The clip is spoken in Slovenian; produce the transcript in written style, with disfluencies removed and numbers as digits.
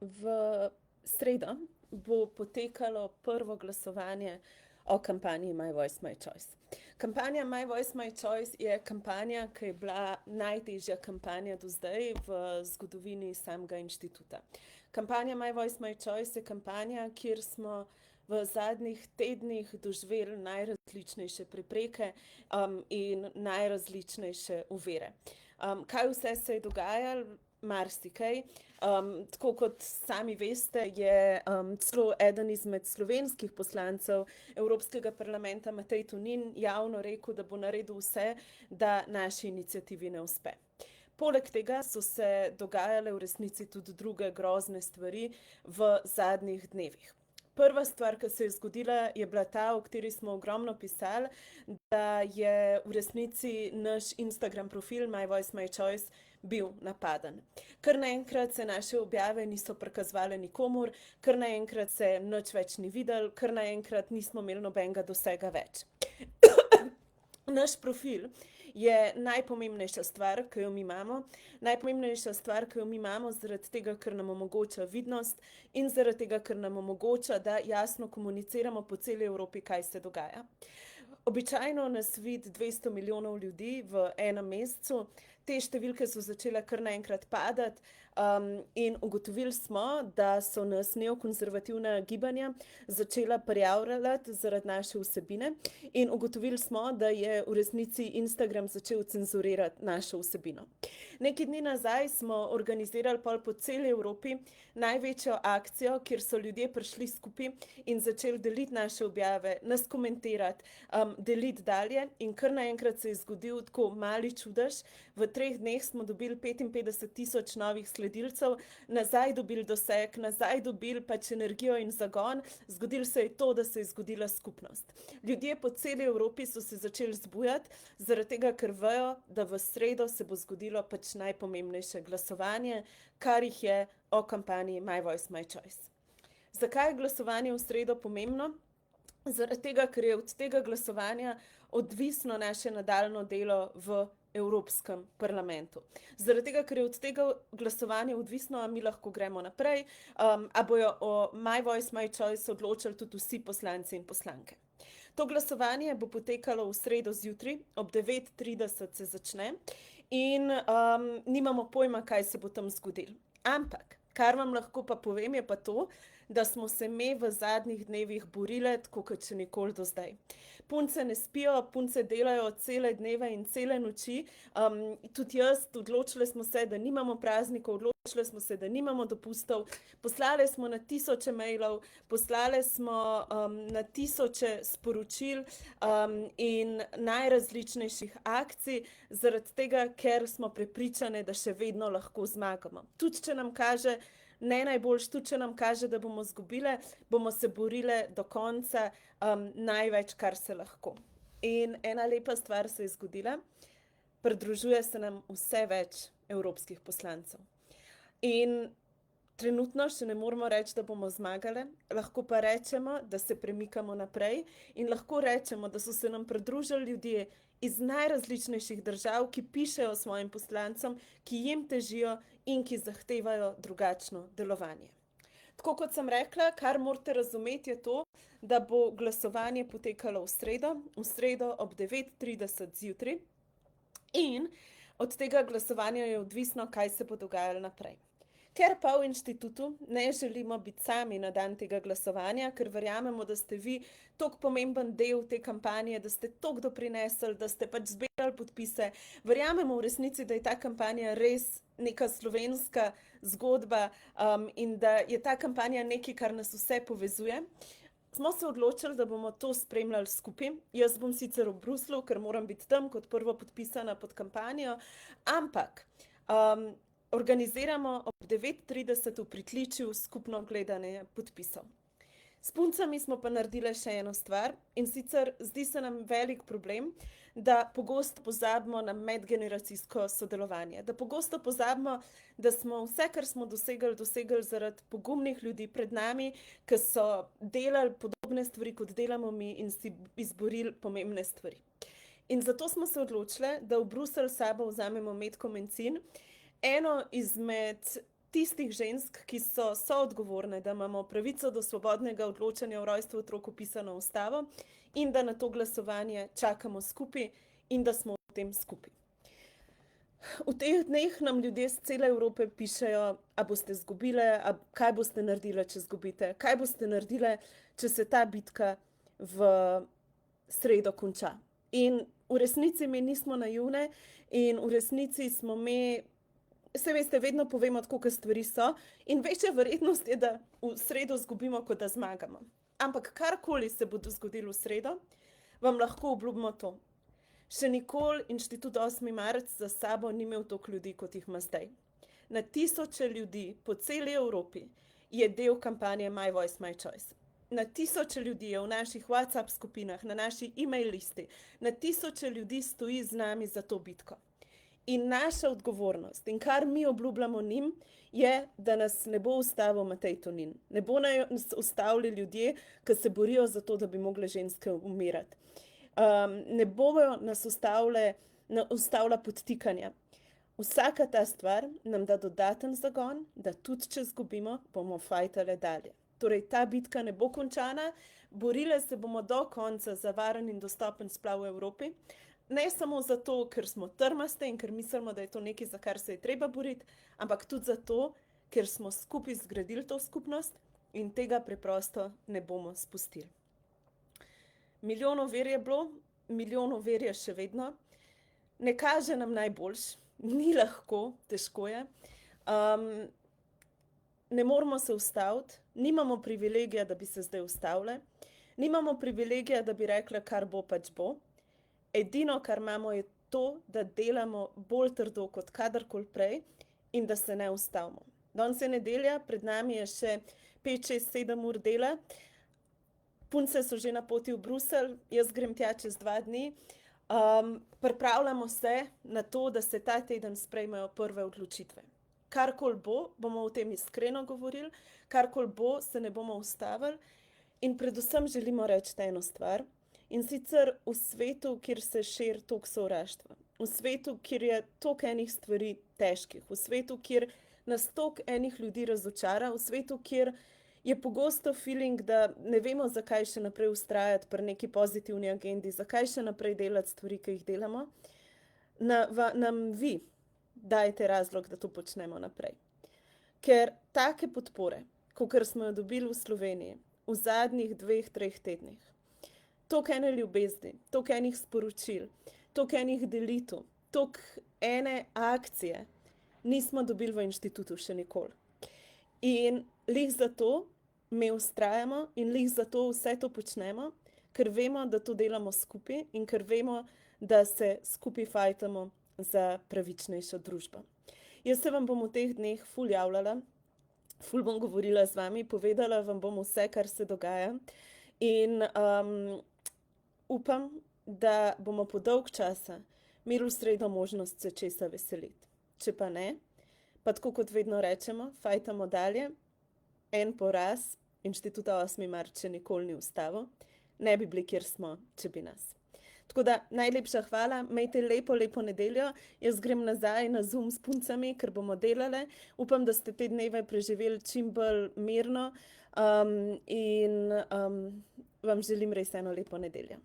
V sredo bo potekalo prvo glasovanje o kampanji My Voice, My Choice. Kampanja My Voice, My Choice je kampanja, ki je bila najtežja kampanja do zdaj v zgodovini samega inštituta. Kampanja My Voice, My Choice je kampanja, kjer smo v zadnjih tednih doživeli najrazličnejše prepreke in najrazličnejše ovire. Kaj vse se je dogajalo? Marsikaj. Tako kot sami veste, je celo eden izmed slovenskih poslancev Evropskega parlamenta, Matej Tonin, javno rekel, da bo naredil vse, da naši iniciativi ne uspe. Poleg tega so se dogajale v resnici tudi druge grozne stvari v zadnjih dnevih. Prva stvar, ki se je zgodila, je bila ta, o kateri smo ogromno pisali, da je v resnici naš Instagram profil My Voice, My Choice bil napaden. Kar naenkrat se naše objave niso prikazovale nikomur, kar naenkrat se nič več ni videl, kar naenkrat nismo imeli nobenega dosega več. Naš profil je najpomembnejša stvar, ki jo mi imamo. Najpomembnejša stvar, ki jo mi imamo, zaradi tega, ker nam omogoča vidnost in zaradi tega, ker nam omogoča, da jasno komuniciramo po celi Evropi, kaj se dogaja. Običajno nas vidi 200 milijonov ljudi v enem mesecu, te številke so začele kar naenkrat padati in ugotovili smo, da so nas neokonzervativna gibanja začela prijavljati zaradi naše vsebine in ugotovili smo, da je v resnici Instagram začel cenzurirati našo vsebino. Nekaj dni nazaj smo organizirali po celi Evropi največjo akcijo, kjer so ljudje prišli skupaj in začeli deliti naše objave, nas komentirati, deliti dalje in kar naenkrat se je zgodil tako mali čudež. V 3 dneh smo dobili 55,000 novih sledilcev, nazaj dobili doseg, nazaj dobili pač energijo in zagon. Zgodilo se je to, da se je zgodila skupnost. Ljudje po celi Evropi so se začeli zbujati, zaradi tega, ker vejo, da v sredo se bo zgodilo pač najpomembnejše glasovanje, kar jih je o kampanji My Voice, My Choice. Zakaj je glasovanje v sredo pomembno? Zaradi tega, ker je od tega glasovanja odvisno naše nadaljnje delo v Evropskem parlamentu. Zaradi tega, ker je od tega glasovanja odvisno, a mi lahko gremo naprej, a bojo o My Voice, My Choice odločili tudi vsi poslanci in poslanke. To glasovanje bo potekalo v sredo zjutraj, ob 9:30 se začne in nimamo pojma, kaj se bo tam zgodilo. Ampak, kar vam lahko pa povem, je pa to, da smo se mi v zadnjih dnevih borile, tako kot še nikoli do zdaj. Punce ne spijo, punce delajo cele dneve in cele noči. Tudi jaz, odločili smo se, da nimamo praznikov, odločili smo se, da nimamo dopustov. Poslali smo na tisoče mailov, poslali smo na tisoče sporočil in najrazličnejših akcij, zaradi tega, ker smo prepričane, da še vedno lahko zmagamo. Tudi če nam kaže, ne najboljš, tudi če nam kaže, da bomo izgubile, bomo se borile do konca največ, kar se lahko. In ena lepa stvar se je zgodila, pridružuje se nam vse več evropskih poslancev. In trenutno še ne moremo reči, da bomo zmagale, lahko pa rečemo, da se premikamo naprej in lahko rečemo, da so se nam pridružili ljudje iz najrazličnejših držav, ki pišejo svojim poslancem, ki jim težijo in ki zahtevajo drugačno delovanje. Tako kot sem rekla, kar morate razumeti je to, da bo glasovanje potekalo v sredo ob 9:30 zjutraj in od tega glasovanja je odvisno, kaj se bo dogajalo naprej. Ker pa v inštitutu ne želimo biti sami na dan tega glasovanja, ker verjamemo, da ste vi toliko pomemben del te kampanje, da ste toliko doprinesli, da ste pač zbirali podpise. Verjamemo v resnici, da je ta kampanja res neka slovenska zgodba in da je ta kampanja nekaj, kar nas vse povezuje. Smo se odločili, da bomo to spremljali skupaj. Jaz bom sicer v Bruslju, ker moram biti tam kot prvo podpisana pod kampanjo, ampak organiziramo ob 9:30 v pritličju skupno gledanje podpisov. S puncami smo pa naredili še eno stvar in sicer zdi se nam velik problem, da pogosto pozabimo na medgeneracijsko sodelovanje, da pogosto pozabimo, da smo vse, kar smo dosegli zaradi pogumnih ljudi pred nami, ki so delali podobne stvari, kot delamo mi in si izborili pomembne stvari. In zato smo se odločili, da v Bruselj s sabo vzamemo Metko Mencin, eno izmed tistih žensk, ki so soodgovorne, da imamo pravico do svobodnega odločanja o rojstvu otrok vpisano v ustavo in da na to glasovanje čakamo skupaj in da smo v tem skupaj. V teh dneh nam ljudje z cele Evrope pišejo, a boste izgubile, kaj boste naredile, če izgubite, kaj boste naredile, če se ta bitka v sredo konča. In v resnici mi nismo naivne in v resnici smo mi, se veste, vedno povemo tako, kot stvari so in večja verjetnost je, da v sredo izgubimo, kot da zmagamo. Ampak karkoli se bo zgodilo v sredo, vam lahko obljubimo to. Še nikoli Inštitut 8. marec za sabo ni imel toliko ljudi, kot jih ima zdaj. Na tisoče ljudi po celi Evropi je del kampanje My Voice, My Choice. Na tisoče ljudi je v naših WhatsApp skupinah, na naši e-mail listi, na tisoče ljudi stoji z nami za to bitko. In naša odgovornost in kar mi obljubljamo njim, je, da nas ne bo ustavil Matej Tonin. Ne bo nas ustavili ljudje, ki se borijo za to, da bi mogle ženske umirati. Ne bojo nas ustavila podtikanja. Vsaka ta stvar nam da dodaten zagon, da tudi če izgubimo, bomo fajtale dalje. Torej, ta bitka ne bo končana, borile se bomo do konca za varen in dostopen splav v Evropi. Ne samo zato, ker smo trmaste in ker mislimo, da je to nekaj, za kar se je treba boriti, ampak tudi zato, ker smo skupaj zgradili to skupnost in tega preprosto ne bomo spustili. Milijonov ver je bilo, milijonov ver je še vedno. Ne kaže nam najboljš, ni lahko, težko je. Ne moramo se ustaviti, nimamo privilegija, da bi se zdaj ustavile. Nimamo privilegija, da bi rekla, kar bo, pač bo. Edino, kar imamo, je to, da delamo bolj trdo kot kadarkoli prej in da se ne ustavimo. Danes je nedelja, pred nami je še 5, 6, 7 ur dela. Punce so že na poti v Bruselj, jaz grem tja čez 2 dni. Pripravljamo se na to, da se ta teden sprejmejo prve odločitve. Karkoli bo, bomo o tem iskreno govorili, karkoli bo, se ne bomo ustavili in predvsem želimo reči eno stvar. In sicer v svetu, kjer se širi toliko sovraštva, v svetu, kjer je toliko enih stvari težkih, v svetu, kjer nas toliko enih ljudi razočara, v svetu, kjer je pogosto feeling, da ne vemo, zakaj še naprej vztrajati pri neki pozitivni agendi, zakaj še naprej delati stvari, ki jih delamo, nam vi dajte razlog, da to počnemo naprej. Ker take podpore, kakor smo jo dobili v Sloveniji v zadnjih 2-3 tednih, toliko ene ljubezni, toliko enih sporočil, toliko enih delitev, toliko ene akcije nismo dobili v inštitutu še nikoli. In lih zato mi vztrajamo in lih zato vse to počnemo, ker vemo, da to delamo skupaj in ker vemo, da se skupaj fajtamo za pravičnejšo družbo. Jaz se vam bom v teh dneh ful javljala, ful bom govorila z vami, povedala vam bom vse, kar se dogaja in upam, da bomo po dolg časa imeli v sredo možnost se česa veseliti. Če pa ne, pa tako kot vedno rečemo, fajtamo dalje, en poraz Inštituta 8. marec še nikoli ni ustavil, ne bi bili, kjer smo, če bi nas. Tako da najlepša hvala, imejte lepo nedeljo, jaz grem nazaj na Zoom s puncami, ker bomo delale, upam, da ste te dneve preživeli čim bolj mirno in vam želim res eno lepo nedeljo.